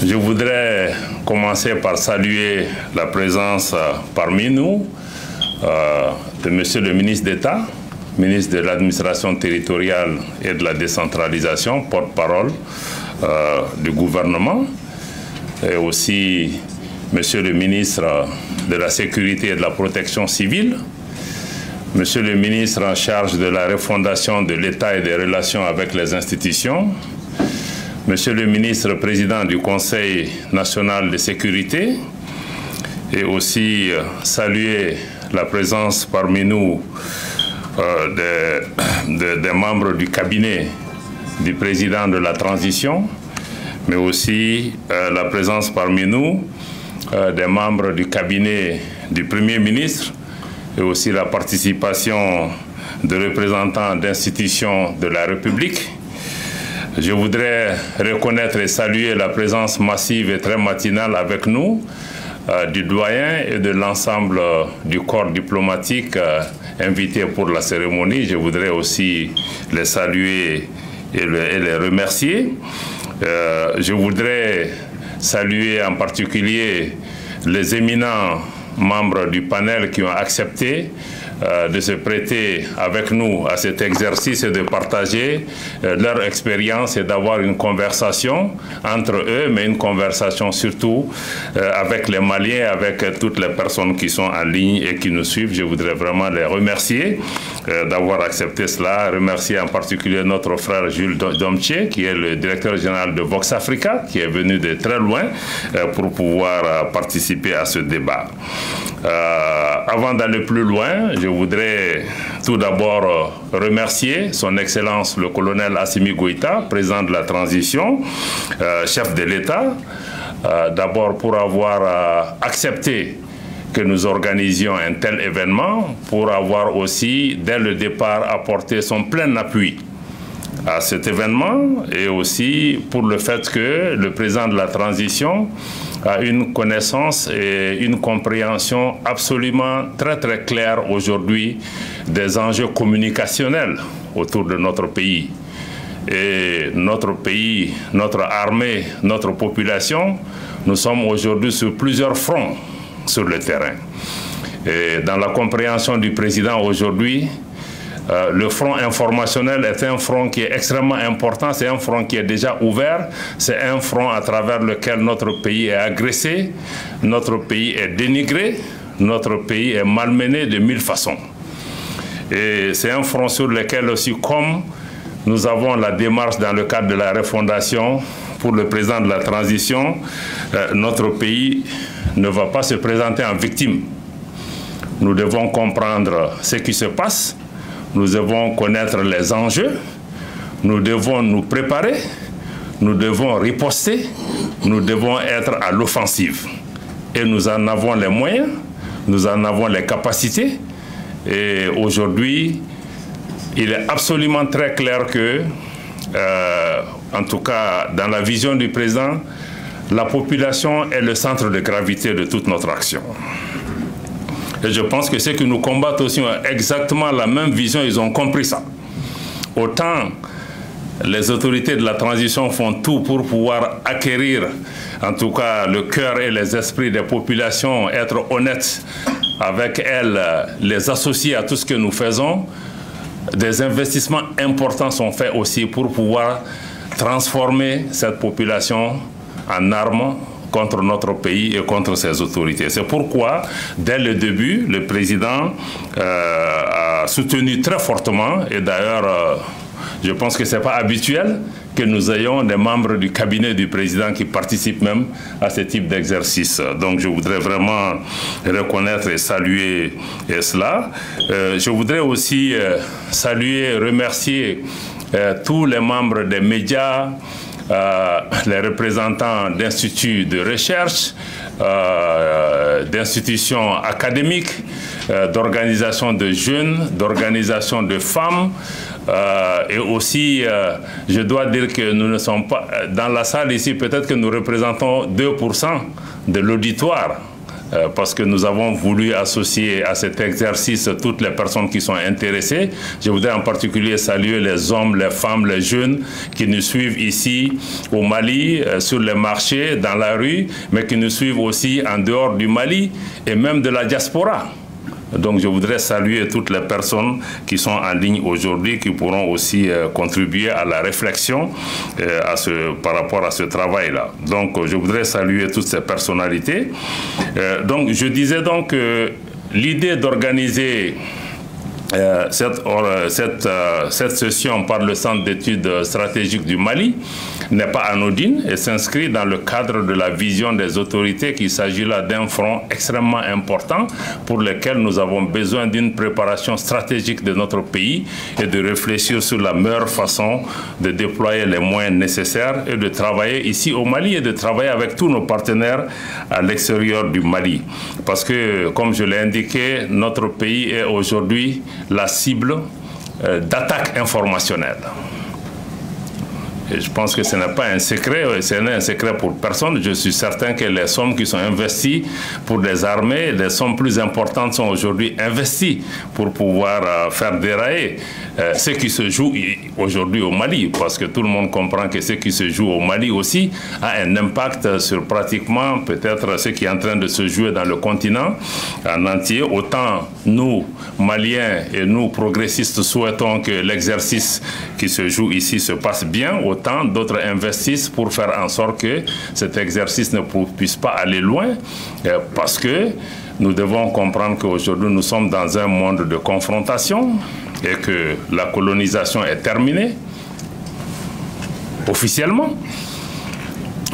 Je voudrais commencer par saluer la présence parmi nous de Monsieur le ministre d'État, ministre de l'Administration territoriale et de la décentralisation, porte-parole du gouvernement, et aussi Monsieur le ministre de la Sécurité et de la Protection civile, Monsieur le ministre en charge de la refondation de l'État et des relations avec les institutions, Monsieur le ministre président du Conseil national de sécurité, et aussi saluer la présence parmi nous des membres du cabinet du président de la transition, mais aussi la présence parmi nous des membres du cabinet du Premier ministre, et aussi la participation de représentants d'institutions de la République. Je voudrais reconnaître et saluer la présence massive et très matinale avec nous du doyen et de l'ensemble du corps diplomatique invité pour la cérémonie. Je voudrais aussi les saluer et les remercier. Je voudrais saluer en particulier les éminents membres du panel qui ont accepté de se prêter avec nous à cet exercice et de partager leur expérience et d'avoir une conversation entre eux, mais une conversation surtout avec les Maliens, avec toutes les personnes qui sont en ligne et qui nous suivent. Je voudrais vraiment les remercier d'avoir accepté cela. Remercier en particulier notre frère Jules Domtier, qui est le directeur général de Vox Africa, qui est venu de très loin pour pouvoir participer à ce débat. Avant d'aller plus loin, je voudrais tout d'abord remercier son Excellence le colonel Assimi Goïta, président de la transition, chef de l'État, d'abord pour avoir accepté que nous organisions un tel événement, pour avoir aussi, dès le départ, apporté son plein appui à cet événement, et aussi pour le fait que le président de la transition a une connaissance et une compréhension absolument très très claire aujourd'hui des enjeux communicationnels autour de notre pays. Et notre pays, notre armée, notre population, nous sommes aujourd'hui sur plusieurs fronts sur le terrain. Et dans la compréhension du président aujourd'hui, le front informationnel est un front qui est extrêmement important, c'est un front qui est déjà ouvert, c'est un front à travers lequel notre pays est agressé, notre pays est dénigré, notre pays est malmené de mille façons. Et c'est un front sur lequel aussi, comme nous avons la démarche dans le cadre de la refondation pour le président de la transition, notre pays ne va pas se présenter en victime. Nous devons comprendre ce qui se passe. Nous devons connaître les enjeux, nous devons nous préparer, nous devons riposter, nous devons être à l'offensive. Et nous en avons les moyens, nous en avons les capacités. Et aujourd'hui, il est absolument très clair que, en tout cas dans la vision du président, la population est le centre de gravité de toute notre action. Et je pense que ceux qui nous combattent aussi ont exactement la même vision, ils ont compris ça. Autant les autorités de la transition font tout pour pouvoir acquérir, en tout cas, le cœur et les esprits des populations, être honnêtes avec elles, les associer à tout ce que nous faisons, des investissements importants sont faits aussi pour pouvoir transformer cette population en armes contre notre pays et contre ses autorités. C'est pourquoi, dès le début, le président a soutenu très fortement, et d'ailleurs, je pense que ce n'est pas habituel que nous ayons des membres du cabinet du président qui participent même à ce type d'exercice. Donc je voudrais vraiment reconnaître et saluer cela. Je voudrais aussi saluer, remercier tous les membres des médias, les représentants d'instituts de recherche, d'institutions académiques, d'organisations de jeunes, d'organisations de femmes. Et aussi, je dois dire que nous ne sommes pas... Dans la salle ici, peut-être que nous représentons 2% de l'auditoire parce que nous avons voulu associer à cet exercice toutes les personnes qui sont intéressées. Je voudrais en particulier saluer les hommes, les femmes, les jeunes qui nous suivent ici au Mali, sur les marchés, dans la rue, mais qui nous suivent aussi en dehors du Mali et même de la diaspora. Donc je voudrais saluer toutes les personnes qui sont en ligne aujourd'hui, qui pourront aussi contribuer à la réflexion par rapport à ce travail-là. Donc je voudrais saluer toutes ces personnalités. Donc je disais donc que l'idée d'organiser cette session par le Centre d'études stratégiques du Mali n'est pas anodine et s'inscrit dans le cadre de la vision des autorités qu'il s'agit là d'un front extrêmement important pour lequel nous avons besoin d'une préparation stratégique de notre pays et de réfléchir sur la meilleure façon de déployer les moyens nécessaires et de travailler ici au Mali et de travailler avec tous nos partenaires à l'extérieur du Mali. Parce que, comme je l'ai indiqué, notre pays est aujourd'hui la cible d'attaques informationnelles. Et je pense que ce n'est pas un secret, ce n'est un secret pour personne. Je suis certain que les sommes qui sont investies pour des armées, les sommes plus importantes sont aujourd'hui investies pour pouvoir faire dérailler ce qui se joue aujourd'hui au Mali. Parce que tout le monde comprend que ce qui se joue au Mali aussi a un impact sur pratiquement peut-être ce qui est en train de se jouer dans le continent en entier. Autant nous, Maliens et nous, progressistes, souhaitons que l'exercice qui se joue ici se passe bien, autant d'autres investissent pour faire en sorte que cet exercice ne puisse pas aller loin, parce que nous devons comprendre qu'aujourd'hui nous sommes dans un monde de confrontation et que la colonisation est terminée officiellement,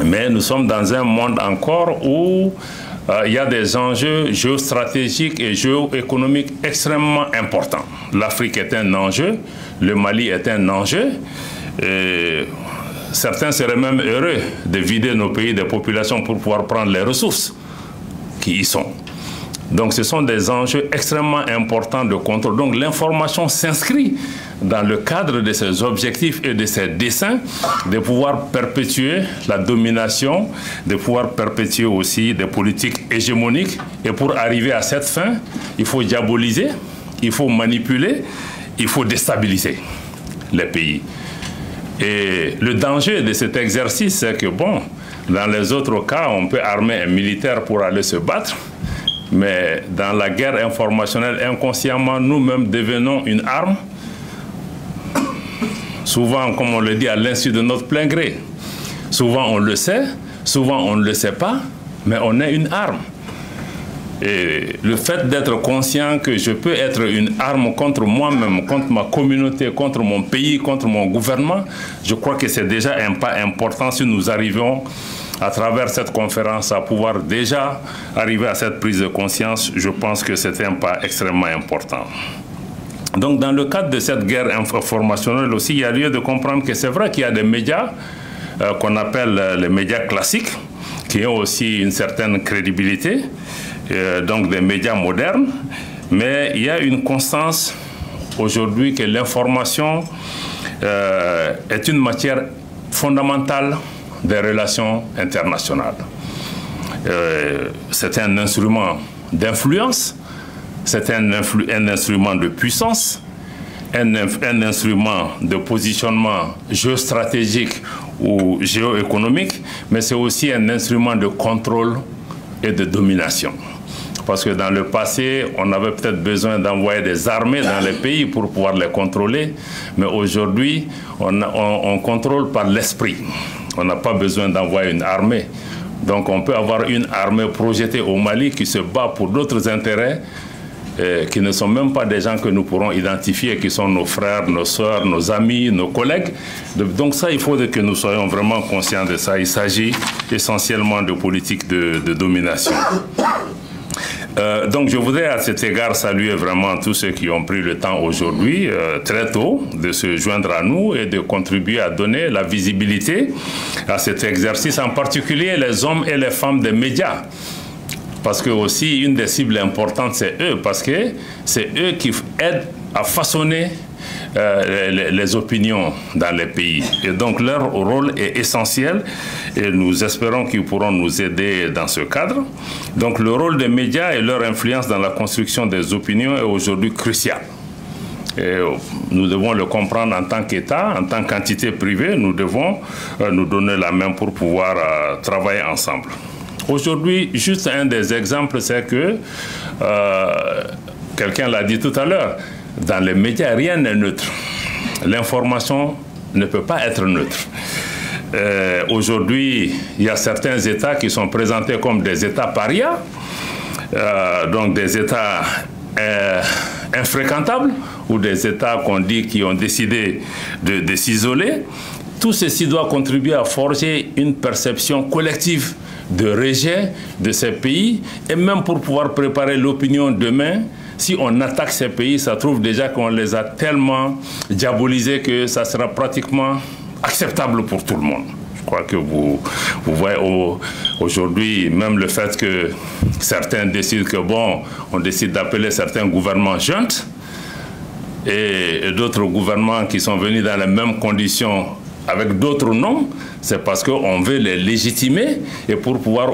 mais nous sommes dans un monde encore où il y a des enjeux géostratégiques et géoéconomiques extrêmement importants. L'Afrique est un enjeu, le Mali est un enjeu. Et certains seraient même heureux de vider nos pays des populations pour pouvoir prendre les ressources qui y sont. Donc ce sont des enjeux extrêmement importants de contrôle. Donc l'information s'inscrit dans le cadre de ces objectifs et de ces desseins, de pouvoir perpétuer la domination, de pouvoir perpétuer aussi des politiques hégémoniques. Et pour arriver à cette fin, il faut diaboliser, il faut manipuler, il faut déstabiliser les pays. Et le danger de cet exercice, c'est que, bon, dans les autres cas, on peut armer un militaire pour aller se battre, mais dans la guerre informationnelle, inconsciemment, nous-mêmes devenons une arme, souvent, comme on le dit, à l'insu de notre plein gré. Souvent, on le sait, souvent, on ne le sait pas, mais on est une arme. Et le fait d'être conscient que je peux être une arme contre moi-même, contre ma communauté, contre mon pays, contre mon gouvernement, je crois que c'est déjà un pas important si nous arrivons à travers cette conférence à pouvoir déjà arriver à cette prise de conscience. Je pense que c'est un pas extrêmement important. Donc dans le cadre de cette guerre informationnelle aussi, il y a lieu de comprendre que c'est vrai qu'il y a des médias qu'on appelle les médias classiques, qui ont aussi une certaine crédibilité, donc des médias modernes, mais il y a une constance aujourd'hui que l'information est une matière fondamentale des relations internationales. C'est un instrument d'influence, c'est un instrument de puissance, un instrument de positionnement géostratégique ou géoéconomique, mais c'est aussi un instrument de contrôle et de domination. Parce que dans le passé, on avait peut-être besoin d'envoyer des armées dans les pays pour pouvoir les contrôler, mais aujourd'hui, on contrôle par l'esprit. On n'a pas besoin d'envoyer une armée. Donc on peut avoir une armée projetée au Mali qui se bat pour d'autres intérêts, qui ne sont même pas des gens que nous pourrons identifier, qui sont nos frères, nos sœurs, nos amis, nos collègues. Donc ça, il faut que nous soyons vraiment conscients de ça. Il s'agit essentiellement de politique de domination. Donc je voudrais à cet égard saluer vraiment tous ceux qui ont pris le temps aujourd'hui, très tôt, de se joindre à nous et de contribuer à donner la visibilité à cet exercice, en particulier les hommes et les femmes des médias. Parce que aussi, une des cibles importantes, c'est eux, parce que c'est eux qui aident à façonner les opinions dans les pays. Et donc leur rôle est essentiel et nous espérons qu'ils pourront nous aider dans ce cadre. Donc le rôle des médias et leur influence dans la construction des opinions est aujourd'hui crucial. Et nous devons le comprendre en tant qu'État, en tant qu'entité privée, nous devons nous donner la main pour pouvoir travailler ensemble. Aujourd'hui, juste un des exemples, c'est que, quelqu'un l'a dit tout à l'heure, dans les médias, rien n'est neutre. L'information ne peut pas être neutre. Aujourd'hui, il y a certains États qui sont présentés comme des États parias, donc des États infréquentables, ou des États qu'on dit qui ont décidé de s'isoler. Tout ceci doit contribuer à forger une perception collective de rejet de ces pays, et même pour pouvoir préparer l'opinion demain. Si on attaque ces pays, ça trouve déjà qu'on les a tellement diabolisés que ça sera pratiquement acceptable pour tout le monde. Je crois que vous voyez aujourd'hui, même le fait que certains décident que bon, on décide d'appeler certains gouvernements juntes, et d'autres gouvernements qui sont venus dans les mêmes conditions avec d'autres noms, c'est parce qu'on veut les légitimer et pour pouvoir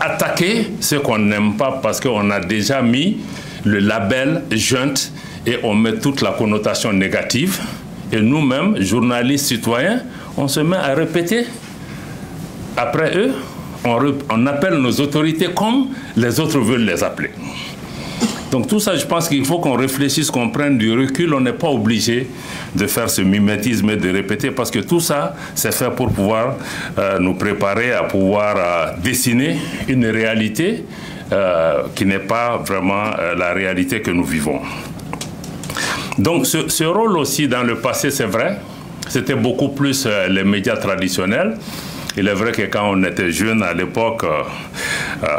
attaquer ceux qu'on n'aime pas, parce qu'on a déjà mis le label junte et on met toute la connotation négative. Et nous-mêmes, journalistes, citoyens, on se met à répéter. Après eux, on appelle nos autorités comme les autres veulent les appeler. Donc tout ça, je pense qu'il faut qu'on réfléchisse, qu'on prenne du recul. On n'est pas obligé de faire ce mimétisme et de répéter, parce que tout ça, c'est fait pour pouvoir nous préparer à pouvoir dessiner une réalité qui n'est pas vraiment la réalité que nous vivons. Donc ce rôle aussi dans le passé, c'est vrai, c'était beaucoup plus les médias traditionnels. Il est vrai que quand on était jeune à l'époque,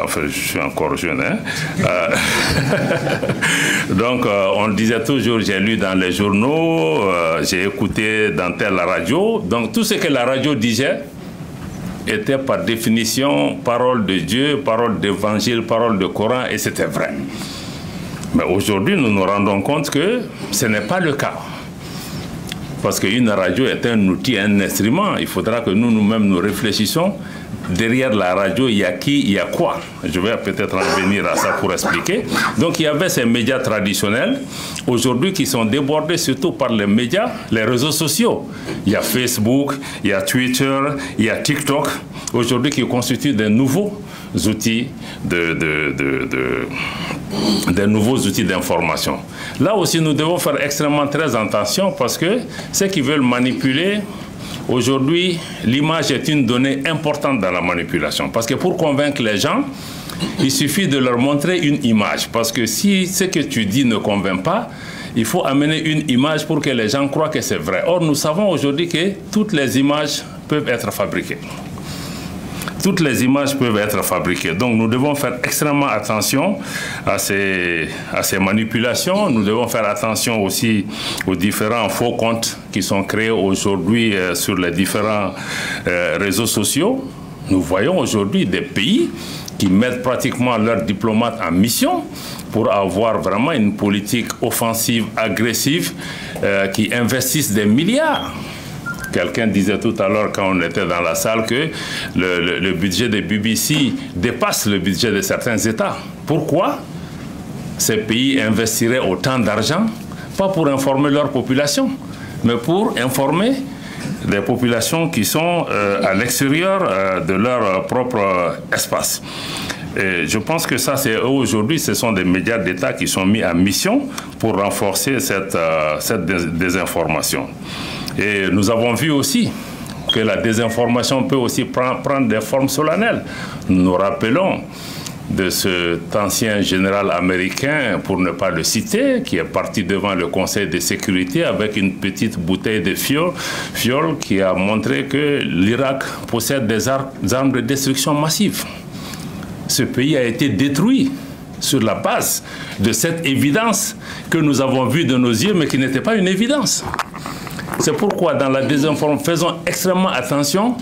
enfin je suis encore jeune, hein, donc on disait toujours, j'ai lu dans les journaux, j'ai écouté dans telle radio, donc tout ce que la radio disait était par définition parole de Dieu, parole d'évangile, parole de Coran, et c'était vrai. Mais aujourd'hui, nous nous rendons compte que ce n'est pas le cas. Parce qu'une radio est un outil, un instrument. Il faudra que nous-mêmes nous réfléchissions. Derrière la radio, il y a qui, il y a quoi? Je vais peut-être en venir à ça pour expliquer. Donc il y avait ces médias traditionnels, aujourd'hui qui sont débordés surtout par les médias, les réseaux sociaux. Il y a Facebook, il y a Twitter, il y a TikTok, aujourd'hui qui constituent des nouveaux outils des nouveaux outils d'information. Là aussi, nous devons faire extrêmement très attention, parce que ceux qui veulent manipuler, aujourd'hui, l'image est une donnée importante dans la manipulation. Parce que pour convaincre les gens, il suffit de leur montrer une image. Parce que si ce que tu dis ne convainc pas, il faut amener une image pour que les gens croient que c'est vrai. Or, nous savons aujourd'hui que toutes les images peuvent être fabriquées. Toutes les images peuvent être fabriquées. Donc nous devons faire extrêmement attention à ces manipulations. Nous devons faire attention aussi aux différents faux comptes qui sont créés aujourd'hui sur les différents réseaux sociaux. Nous voyons aujourd'hui des pays qui mettent pratiquement leurs diplomates en mission pour avoir vraiment une politique offensive, agressive, qui investissent des milliards. Quelqu'un disait tout à l'heure quand on était dans la salle que le budget des BBC dépasse le budget de certains États. Pourquoi ces pays investiraient autant d'argent? Pas pour informer leur population, mais pour informer des populations qui sont à l'extérieur de leur propre espace. Et je pense que ça, c'est aujourd'hui, ce sont des médias d'État qui sont mis en mission pour renforcer cette désinformation. Et nous avons vu aussi que la désinformation peut aussi prendre des formes solennelles. Nous nous rappelons de cet ancien général américain, pour ne pas le citer, qui est parti devant le Conseil de sécurité avec une petite bouteille de fiole qui a montré que l'Irak possède des armes de destruction massive. Ce pays a été détruit sur la base de cette évidence que nous avons vue de nos yeux, mais qui n'était pas une évidence. C'est pourquoi dans la désinformation, faisons extrêmement attention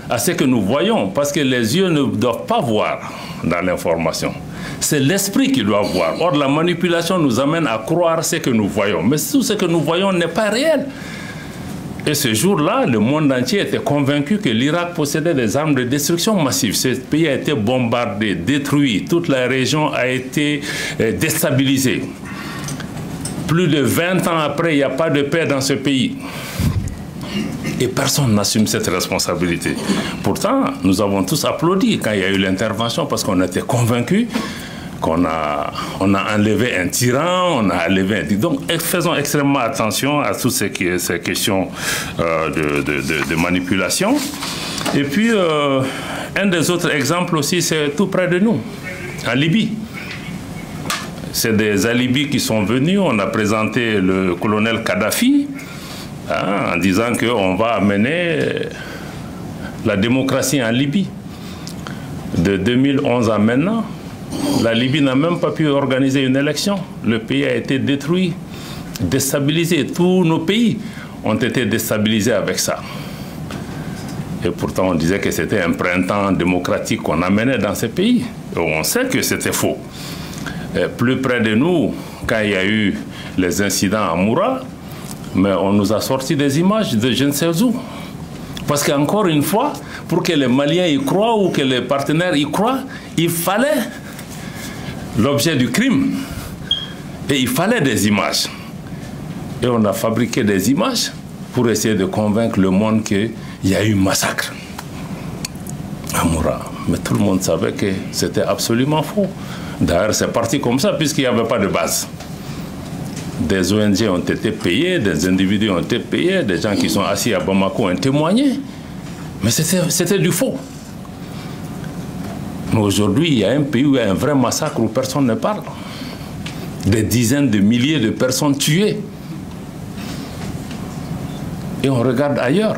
à ce que nous voyons, parce que les yeux ne doivent pas voir dans l'information. C'est l'esprit qui doit voir. Or, la manipulation nous amène à croire ce que nous voyons. Mais tout ce que nous voyons n'est pas réel. Et ce jour-là, le monde entier était convaincu que l'Irak possédait des armes de destruction massive. Ce pays a été bombardé, détruit. Toute la région a été déstabilisée. Plus de 20 ans après, il n'y a pas de paix dans ce pays. Et personne n'assume cette responsabilité. Pourtant, nous avons tous applaudi quand il y a eu l'intervention parce qu'on était convaincus qu'on a enlevé un tyran, on a enlevé un... Donc, faisons extrêmement attention à toutes ces questions de manipulation. Et puis, un des autres exemples aussi, c'est tout près de nous, en Libye. C'est des alibis qui sont venus. On a présenté le colonel Kadhafi en disant qu'on va amener la démocratie en Libye. De 2011 à maintenant, la Libye n'a même pas pu organiser une élection. Le pays a été détruit, déstabilisé. Tous nos pays ont été déstabilisés avec ça. Et pourtant, on disait que c'était un printemps démocratique qu'on amenait dans ces pays. Et on sait que c'était faux. Et plus près de nous, quand il y a eu les incidents à Moura, mais on nous a sorti des images de je ne sais où. Parce qu'encore une fois, pour que les Maliens y croient ou que les partenaires y croient, il fallait l'objet du crime. Et il fallait des images. Et on a fabriqué des images pour essayer de convaincre le monde qu'il y a eu massacre à Moura. Mais tout le monde savait que c'était absolument faux. D'ailleurs, c'est parti comme ça, puisqu'il n'y avait pas de base. Des ONG ont été payés, des individus ont été payés, des gens qui sont assis à Bamako ont témoigné. Mais c'était du faux. Mais aujourd'hui, il y a un pays où il y a un vrai massacre où personne ne parle. Des dizaines de milliers de personnes tuées. Et on regarde ailleurs.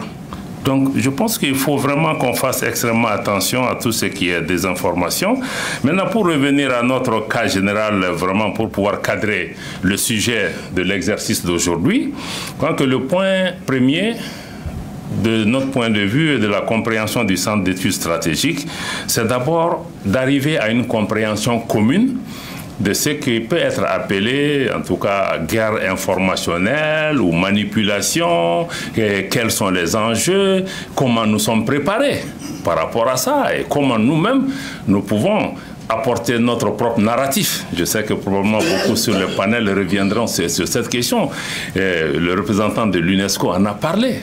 Donc, je pense qu'il faut vraiment qu'on fasse extrêmement attention à tout ce qui est désinformation. Maintenant, pour revenir à notre cas général, vraiment pour pouvoir cadrer le sujet de l'exercice d'aujourd'hui, je crois que le point premier, de notre point de vue et de la compréhension du Centre d'études stratégiques, c'est d'abord d'arriver à une compréhension commune de ce qui peut être appelé, en tout cas, guerre informationnelle ou manipulation, quels sont les enjeux, comment nous sommes préparés par rapport à ça et comment nous-mêmes, nous pouvons apporter notre propre narratif. Je sais que probablement beaucoup sur le panel reviendront sur cette question. Le représentant de l'UNESCO en a parlé.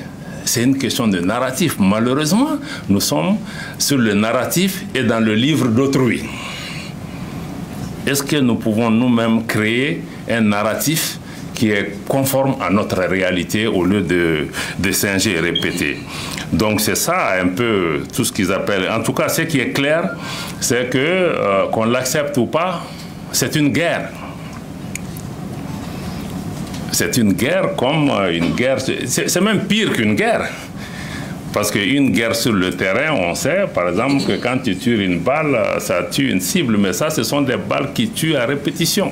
C'est une question de narratif. Malheureusement, nous sommes sur le narratif et dans le livre d'autrui. Est-ce que nous pouvons nous-mêmes créer un narratif qui est conforme à notre réalité au lieu de singer et répéter? Donc c'est ça un peu tout ce qu'ils appellent. En tout cas, ce qui est clair, c'est que qu'on l'accepte ou pas, c'est une guerre. C'est une guerre comme une guerre. C'est même pire qu'une guerre. Parce qu'une guerre sur le terrain, on sait, par exemple, que quand tu tues une balle, ça tue une cible. Mais ça, ce sont des balles qui tuent à répétition.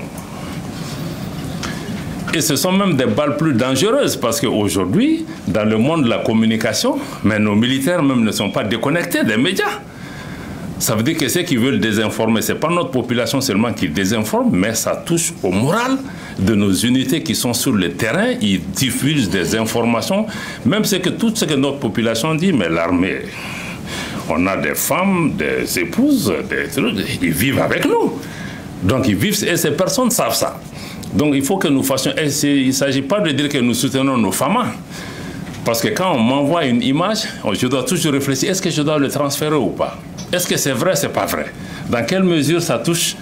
Et ce sont même des balles plus dangereuses. Parce qu'aujourd'hui, dans le monde de la communication, mais nos militaires même ne sont pas déconnectés des médias. Ça veut dire que ceux qui veulent désinformer, ce n'est pas notre population seulement qui désinforme, mais ça touche au moral de nos unités qui sont sur le terrain. Ils diffusent des informations, même tout ce que notre population dit, mais l'armée, on a des femmes, des épouses, des trucs, ils vivent avec nous. Donc ils vivent, et ces personnes savent ça. Donc il faut que nous fassions, il ne s'agit pas de dire que nous soutenons nos femmes. Parce que quand on m'envoie une image, je dois toujours réfléchir, est-ce que je dois le transférer ou pas? Est-ce que c'est vrai, c'est pas vrai? Dans quelle mesure ça touche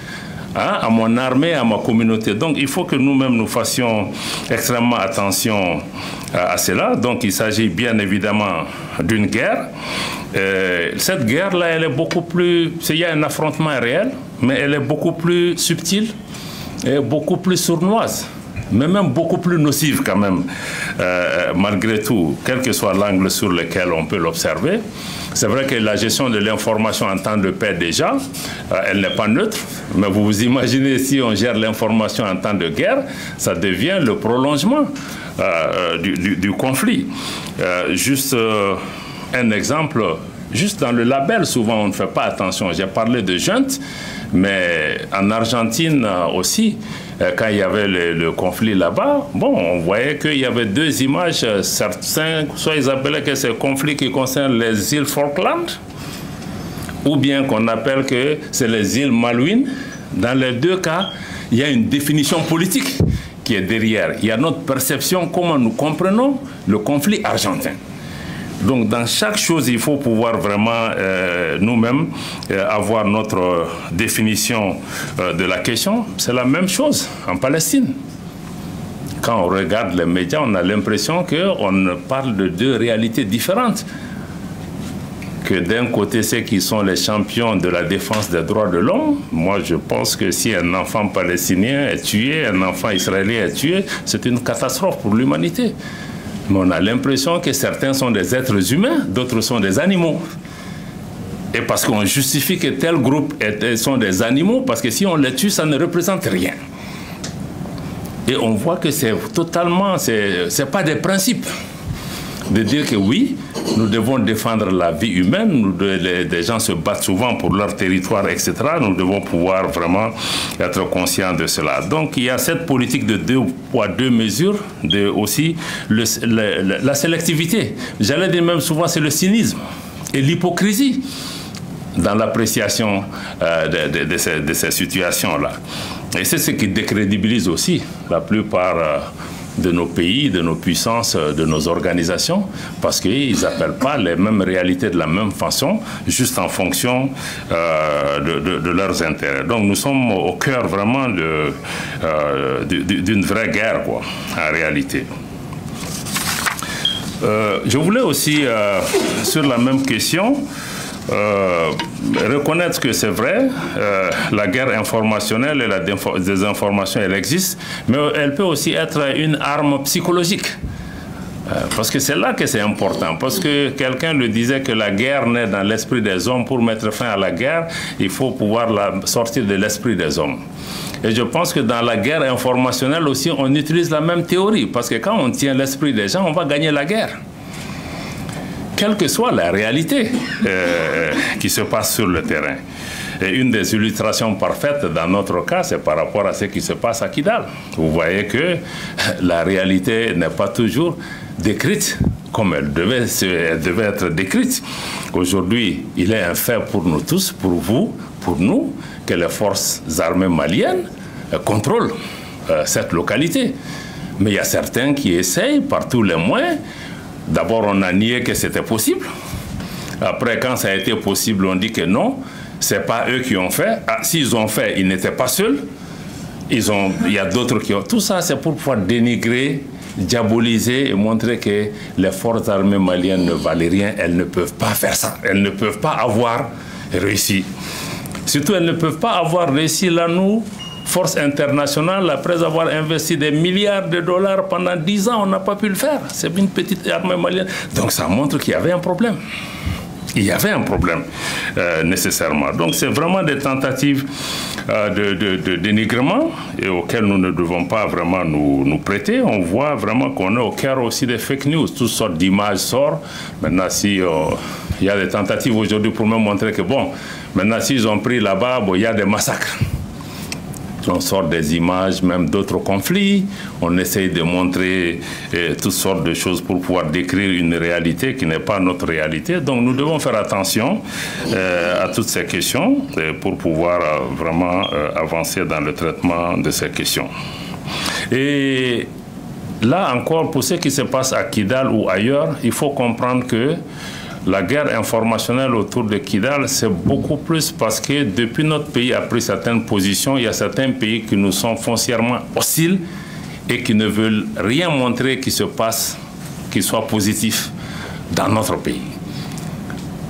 à mon armée, à ma communauté? Donc il faut que nous-mêmes nous fassions extrêmement attention à cela. Donc il s'agit bien évidemment d'une guerre. Cette guerre-là, elle est beaucoup plus... Il y a un affrontement réel, mais elle est beaucoup plus subtile et beaucoup plus sournoise. Mais même beaucoup plus nocive quand même, malgré tout, quel que soit l'angle sur lequel on peut l'observer. C'est vrai que la gestion de l'information en temps de paix déjà, elle n'est pas neutre, mais vous vous imaginez si on gère l'information en temps de guerre, ça devient le prolongement du conflit. Juste un exemple, Juste dans le label, souvent, on ne fait pas attention. J'ai parlé de junte, mais en Argentine aussi, quand il y avait le conflit là-bas, bon, on voyait qu'il y avait deux images. Certains, soit ils appelaient que c'est un conflit qui concerne les îles Falkland, ou bien qu'on appelle que c'est les îles Malouines. Dans les deux cas, il y a une définition politique qui est derrière. Il y a notre perception, comment nous comprenons le conflit argentin. Donc, dans chaque chose, il faut pouvoir vraiment nous-mêmes avoir notre définition de la question. C'est la même chose en Palestine. Quand on regarde les médias, on a l'impression qu'on parle de deux réalités différentes. Que d'un côté, ceux qui sont les champions de la défense des droits de l'homme, moi je pense que si un enfant palestinien est tué, un enfant israélien est tué, c'est une catastrophe pour l'humanité. Mais on a l'impression que certains sont des êtres humains, d'autres sont des animaux. Et parce qu'on justifie que tel groupe sont des animaux, parce que si on les tue, ça ne représente rien. Et on voit que c'est totalement, c'est pas des principes. De dire que oui, nous devons défendre la vie humaine, des gens se battent souvent pour leur territoire, etc. Nous devons pouvoir vraiment être conscients de cela. Donc il y a cette politique de deux poids, deux mesures, aussi la sélectivité. J'allais dire même souvent c'est le cynisme et l'hypocrisie dans l'appréciation de ces situations-là. Et c'est ce qui décrédibilise aussi la plupart de nos pays, de nos puissances, de nos organisations, parce qu'ils n'appellent pas les mêmes réalités de la même façon, juste en fonction de leurs intérêts. Donc nous sommes au cœur vraiment d'une vraie guerre, quoi, en réalité. Je voulais aussi, sur la même question, reconnaître que c'est vrai, la guerre informationnelle et la désinformation, elle existe, mais elle peut aussi être une arme psychologique. Parce que c'est là que c'est important. Parce que quelqu'un le disait que la guerre naît dans l'esprit des hommes. Pour mettre fin à la guerre, il faut pouvoir la sortir de l'esprit des hommes. Et je pense que dans la guerre informationnelle aussi, on utilise la même théorie. Parce que quand on tient l'esprit des gens, on va gagner la guerre. Quelle que soit la réalité qui se passe sur le terrain. Et une des illustrations parfaites dans notre cas, c'est par rapport à ce qui se passe à Kidal. Vous voyez que la réalité n'est pas toujours décrite comme elle devait être décrite. Aujourd'hui, il est un fait pour nous tous, pour vous, pour nous, que les forces armées maliennes contrôlent cette localité. Mais il y a certains qui essayent par tous les moyens. D'abord, on a nié que c'était possible. Après, quand ça a été possible, on dit que non, c'est pas eux qui ont fait. Ah, s'ils ont fait, ils n'étaient pas seuls. Il y a d'autres qui ont... Tout ça, c'est pour pouvoir dénigrer, diaboliser et montrer que les forces armées maliennes ne valent rien. Elles ne peuvent pas faire ça. Elles ne peuvent pas avoir réussi. Surtout, elles ne peuvent pas avoir réussi là, nous, force internationale, après avoir investi des milliards de dollars pendant 10 ans, on n'a pas pu le faire. C'est une petite armée malienne. Donc ça montre qu'il y avait un problème. Il y avait un problème, nécessairement. Donc c'est vraiment des tentatives de dénigrement et auxquelles nous ne devons pas vraiment nous prêter. On voit vraiment qu'on est au cœur aussi des fake news. Toutes sortes d'images sortent. Maintenant, si il y a des tentatives aujourd'hui pour me montrer que, bon, maintenant, s'ils ont pris là-bas, bon, il y a des massacres. On sort des images, même d'autres conflits. On essaye de montrer toutes sortes de choses pour pouvoir décrire une réalité qui n'est pas notre réalité. Donc nous devons faire attention à toutes ces questions pour pouvoir vraiment avancer dans le traitement de ces questions. Et là encore, pour ce qui se passe à Kidal ou ailleurs, il faut comprendre que la guerre informationnelle autour de Kidal, c'est beaucoup plus parce que depuis notre pays a pris certaines positions, il y a certains pays qui nous sont foncièrement hostiles et qui ne veulent rien montrer qui se passe, qui soit positif dans notre pays.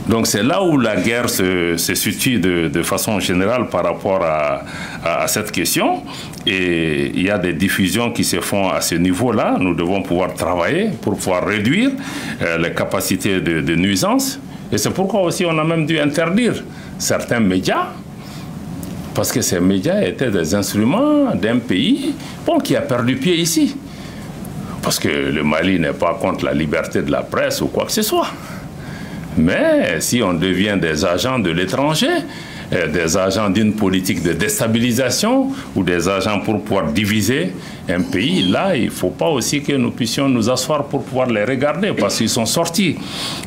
Donc c'est là où la guerre se situe de façon générale par rapport à cette question. Et il y a des diffusions qui se font à ce niveau-là. Nous devons pouvoir travailler pour pouvoir réduire les capacités de nuisance. Et c'est pourquoi aussi on a même dû interdire certains médias, parce que ces médias étaient des instruments d'un pays qui a perdu pied ici. Parce que le Mali n'est pas contre la liberté de la presse ou quoi que ce soit. Mais si on devient des agents de l'étranger, des agents d'une politique de déstabilisation ou des agents pour pouvoir diviser un pays, là, il ne faut pas aussi que nous puissions nous asseoir pour pouvoir les regarder parce qu'ils sont sortis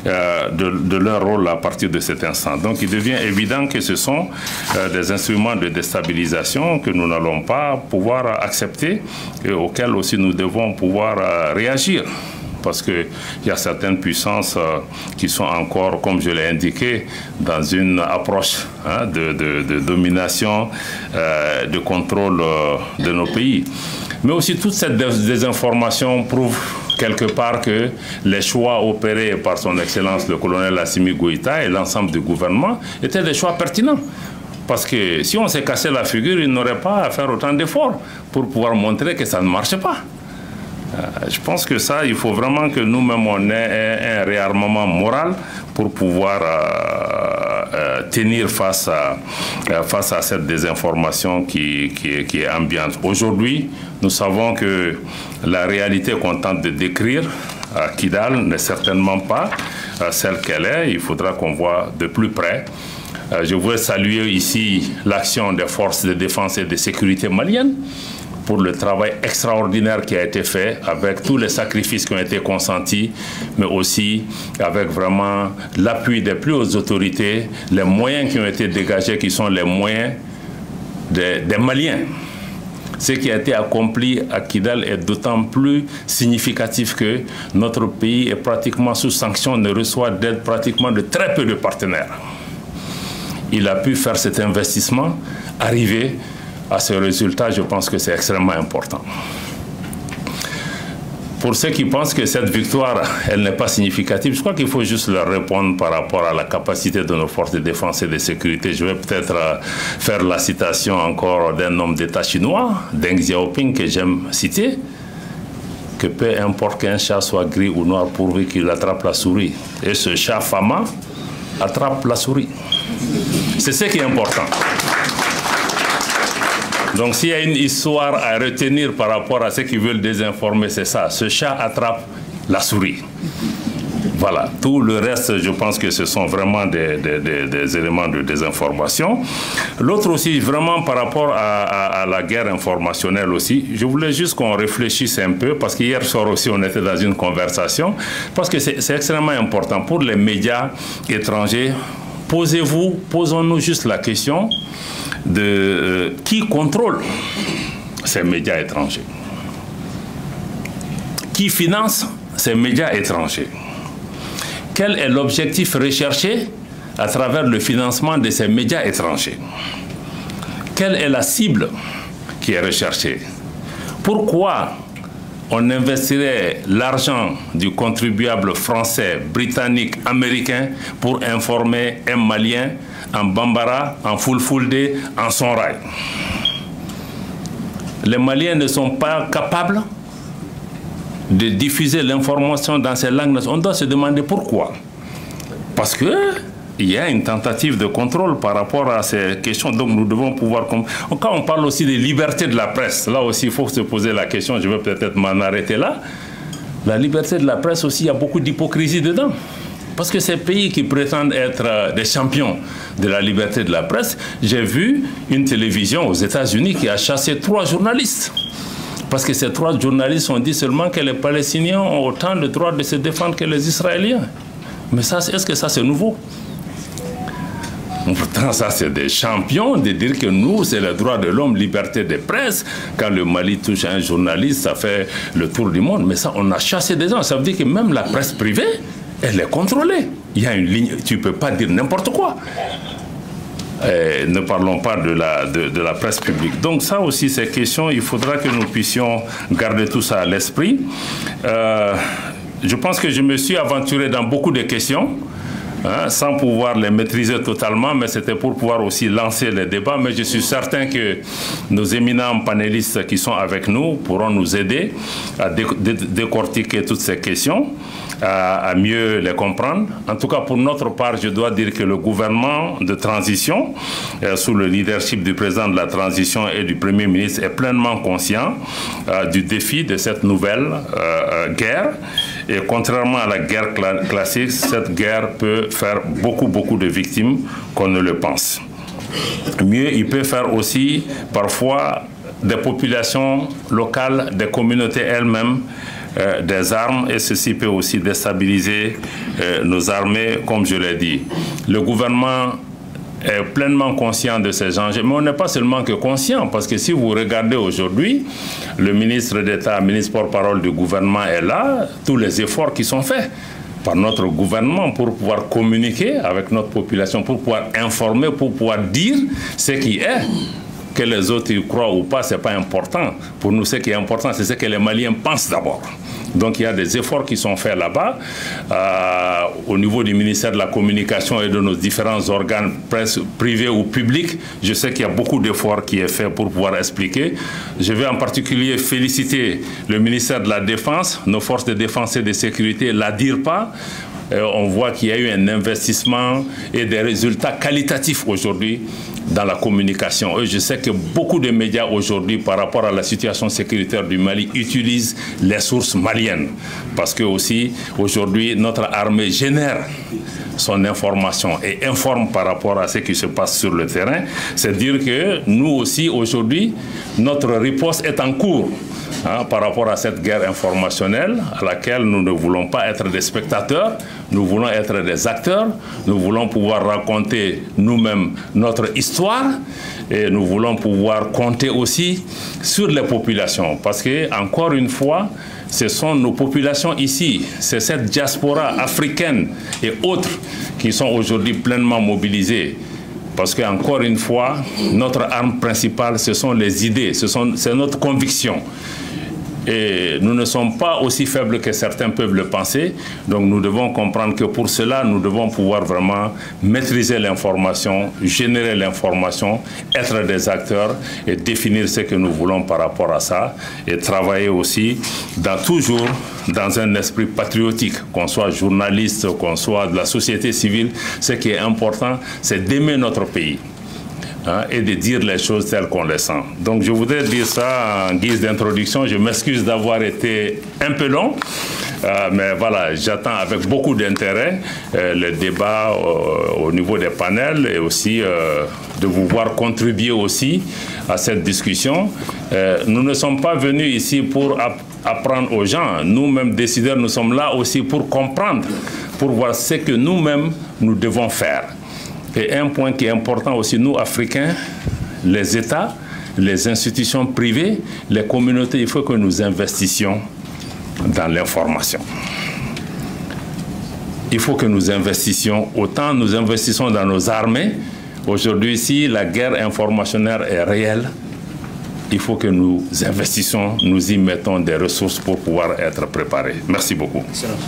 de leur rôle à partir de cet instant. Donc, il devient évident que ce sont des instruments de déstabilisation que nous n'allons pas pouvoir accepter et auxquels aussi nous devons pouvoir réagir. Parce qu'il y a certaines puissances qui sont encore, comme je l'ai indiqué, dans une approche de domination, de contrôle de nos pays. Mais aussi toute cette désinformation prouve quelque part que les choix opérés par son Excellence le colonel Assimi Goïta et l'ensemble du gouvernement étaient des choix pertinents. Parce que si on s'est cassé la figure, il n'aurait pas à faire autant d'efforts pour pouvoir montrer que ça ne marchait pas. Je pense que ça, il faut vraiment que nous-mêmes, on ait un réarmement moral pour pouvoir tenir face à cette désinformation qui est ambiante. Aujourd'hui, nous savons que la réalité qu'on tente de décrire à Kidal n'est certainement pas celle qu'elle est. Il faudra qu'on voit de plus près. Je voudrais saluer ici l'action des forces de défense et de sécurité maliennes pour le travail extraordinaire qui a été fait, avec tous les sacrifices qui ont été consentis, mais aussi avec vraiment l'appui des plus hautes autorités, les moyens qui ont été dégagés, qui sont les moyens des Maliens. Ce qui a été accompli à Kidal est d'autant plus significatif que notre pays est pratiquement sous sanction, ne reçoit d'aide pratiquement de très peu de partenaires. Il a pu faire cet investissement, arriver à ce résultat, je pense que c'est extrêmement important. Pour ceux qui pensent que cette victoire, elle n'est pas significative, je crois qu'il faut juste leur répondre par rapport à la capacité de nos forces de défense et de sécurité. Je vais peut-être faire la citation encore d'un homme d'État chinois, Deng Xiaoping, que j'aime citer, que peu importe qu'un chat soit gris ou noir pourvu qu'il attrape la souris. Et ce chat fama attrape la souris. C'est ce qui est important. Donc s'il y a une histoire à retenir par rapport à ceux qui veulent désinformer, c'est ça. Ce chat attrape la souris. Voilà. Tout le reste, je pense que ce sont vraiment des éléments de désinformation. L'autre aussi, vraiment par rapport à la guerre informationnelle aussi, je voulais juste qu'on réfléchisse un peu, parce qu'hier soir aussi, on était dans une conversation, parce que c'est extrêmement important pour les médias étrangers. Posons-nous juste la question de qui contrôle ces médias étrangers, qui finance ces médias étrangers, quel est l'objectif recherché à travers le financement de ces médias étrangers, quelle est la cible qui est recherchée, pourquoi on investirait l'argent du contribuable français, britannique, américain pour informer un Malien en Bambara, en Fulfulde, en Songhai. Les Maliens ne sont pas capables de diffuser l'information dans ces langues. On doit se demander pourquoi. Parce qu'il y a une tentative de contrôle par rapport à ces questions. Donc nous devons pouvoir... Quand on parle aussi de liberté de la presse, là aussi il faut se poser la question, je vais peut-être m'en arrêter là. La liberté de la presse aussi, il y a beaucoup d'hypocrisie dedans. Parce que ces pays qui prétendent être des champions de la liberté de la presse, j'ai vu une télévision aux États-Unis qui a chassé 3 journalistes. Parce que ces 3 journalistes ont dit seulement que les Palestiniens ont autant de droits de se défendre que les Israéliens. Mais ça, est-ce que ça c'est nouveau? Pourtant, ça c'est des champions de dire que nous, c'est le droit de l'homme, liberté de presse. Quand le Mali touche un journaliste, ça fait le tour du monde. Mais ça, on a chassé des gens. Ça veut dire que même la presse privée, elle est contrôlée. Il y a une ligne, tu ne peux pas dire n'importe quoi. Ne parlons pas de la presse publique. Donc ça aussi, ces questions, il faudra que nous puissions garder tout ça à l'esprit. Je pense que je me suis aventuré dans beaucoup de questions, sans pouvoir les maîtriser totalement, mais c'était pour pouvoir aussi lancer les débats. Mais je suis certain que nos éminents panélistes qui sont avec nous pourront nous aider à décortiquer toutes ces questions. à mieux les comprendre. En tout cas, pour notre part, je dois dire que le gouvernement de transition, sous le leadership du président de la transition et du Premier ministre, est pleinement conscient du défi de cette nouvelle guerre. Et contrairement à la guerre classique, cette guerre peut faire beaucoup de victimes qu'on ne le pense. Mieux, il peut faire aussi parfois des populations locales, des communautés elles-mêmes, des armes, et ceci peut aussi déstabiliser nos armées, comme je l'ai dit. Le gouvernement est pleinement conscient de ces enjeux, mais on n'est pas seulement que conscient, parce que si vous regardez aujourd'hui, le ministre d'État, ministre porte-parole du gouvernement est là, tous les efforts qui sont faits par notre gouvernement pour pouvoir communiquer avec notre population, pour pouvoir informer, pour pouvoir dire ce qui est. Que les autres y croient ou pas, ce n'est pas important. Pour nous, ce qui est important, c'est ce que les Maliens pensent d'abord. Donc il y a des efforts qui sont faits là-bas, au niveau du ministère de la Communication et de nos différents organes privés ou publics. Je sais qu'il y a beaucoup d'efforts qui est fait pour pouvoir expliquer. Je vais en particulier féliciter le ministère de la Défense, nos forces de défense et de sécurité, la DIRPA. On voit qu'il y a eu un investissement et des résultats qualitatifs aujourd'hui dans la communication. Et je sais que beaucoup de médias aujourd'hui, par rapport à la situation sécuritaire du Mali, utilisent les sources maliennes. Parce que aussi, aujourd'hui, notre armée génère son information et informe par rapport à ce qui se passe sur le terrain. C'est dire que nous aussi, aujourd'hui, notre riposte est en cours. Par rapport à cette guerre informationnelle à laquelle nous ne voulons pas être des spectateurs, nous voulons être des acteurs, nous voulons pouvoir raconter nous-mêmes notre histoire et nous voulons pouvoir compter aussi sur les populations parce que, encore une fois, ce sont nos populations ici, c'est cette diaspora africaine et autres qui sont aujourd'hui pleinement mobilisées. Parce qu'encore une fois, notre arme principale, ce sont les idées, c'est notre conviction. Et nous ne sommes pas aussi faibles que certains peuvent le penser. Donc nous devons comprendre que pour cela, nous devons pouvoir vraiment maîtriser l'information, générer l'information, être des acteurs et définir ce que nous voulons par rapport à ça. Et travailler aussi toujours dans un esprit patriotique, qu'on soit journaliste, qu'on soit de la société civile. Ce qui est important, c'est d'aimer notre pays. Et de dire les choses telles qu'on les sent. Donc je voudrais dire ça en guise d'introduction. Je m'excuse d'avoir été un peu long, mais voilà, j'attends avec beaucoup d'intérêt le débat au niveau des panels et aussi de vous voir contribuer aussi à cette discussion. Nous ne sommes pas venus ici pour apprendre aux gens. Nous-mêmes décideurs, nous sommes là aussi pour comprendre, pour voir ce que nous-mêmes nous devons faire. Et un point qui est important aussi, nous, Africains, les États, les institutions privées, les communautés, il faut que nous investissions dans l'information. Il faut que nous investissions, autant nous investissons dans nos armées. Aujourd'hui, si la guerre informationnelle est réelle, il faut que nous investissions, nous y mettons des ressources pour pouvoir être préparés. Merci beaucoup. Excellent.